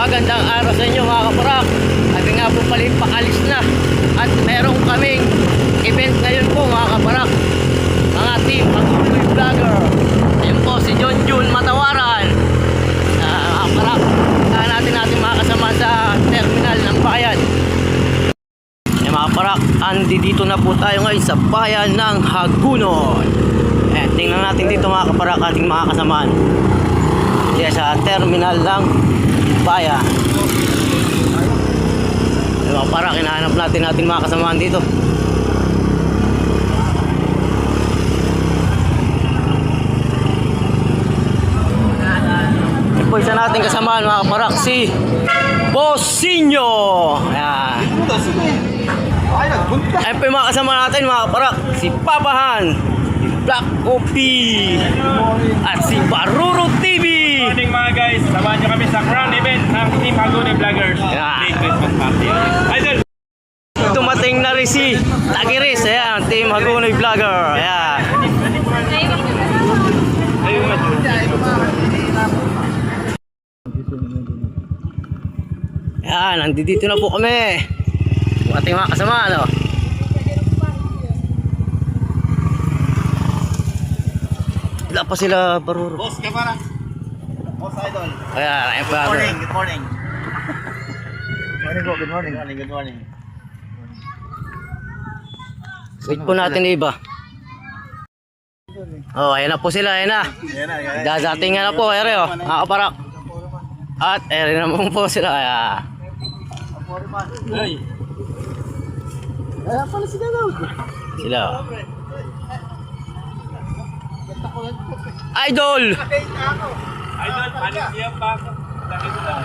Magandang araw sa inyo mga kaparak. Kami nga po pala paalis na. At meron kaming event ngayon po mga kaparak. Mga team, Hagunoy Vlogger. Ayun po si John Jun Matawaran. Mga kaparak, natin makasama sa terminal ng bayan. Mga kaparak, andi dito na po tayo ngayon sa bayan ng Hagunoy. Tingnan natin dito mga kaparak ating mga kasamaan. Diyan sa terminal ng bayan. Mga kaparak, hinahanap natin mga kasamaan dito. Ito po isa natin kasamaan mga kaparak, si Bosinyo. Ayan. Ayun po yung mga kasama natin mga kaparak, si Papahan, si Black Coffee, at si Baruro TV. Good morning mga guys, samahan nyo kami sa crown event ng Team Hagunoy Vloggers. Yeah. Christmas party. Idol! Dumating na rin si Tagiris, ayan, Team Hagunoy Vlogger. Ayan. Ayan, nandito na po kami. Yung ating mga kasama, ano? Wala pa sila, Baruro. Boss Kamara. Boss Idol. Ayan, ayan pa. Good morning. Good morning. Good morning. Good morning. Wait po natin iba. Oh, ayan na po sila, ayan na. Dadatingan na po, ere oh, mga kaparak. At ere naman po sila, ayan. Ay. Ayan pala sila daw. Sila. Idol! Idol, panik niya pa. Laki ko lang.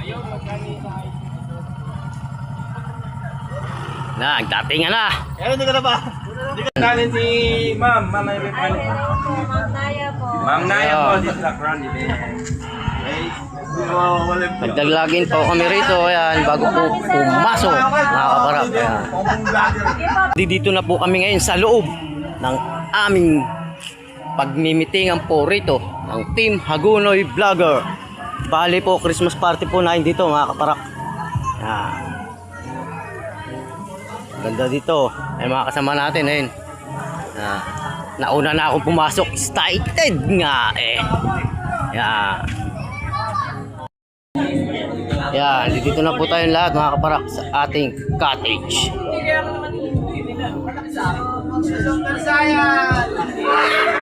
Ayaw, magkani sa Nagdatingan na. Kaya hindi ka na ba? natin si Ma'am. Ma'am, may panik. Ma'am Naya po. Ma'am Naya po, this is the crown event. Nagdaglagin po kami rito, ayan, bago po pumasok, mga kaparak. Ayan. Dito na po kami ngayon sa loob ng aming pagmimitingan po rito ng Team Hagunoy Vlogger. Bali po, Christmas party po natin dito mga kaparak. Ayan. Ganda dito. Ay mga kasama natin ayun. Nauna na akong pumasok. Excited nga eh. Yan. Yan. Dito na po tayo lahat mga kaparak sa ating cottage.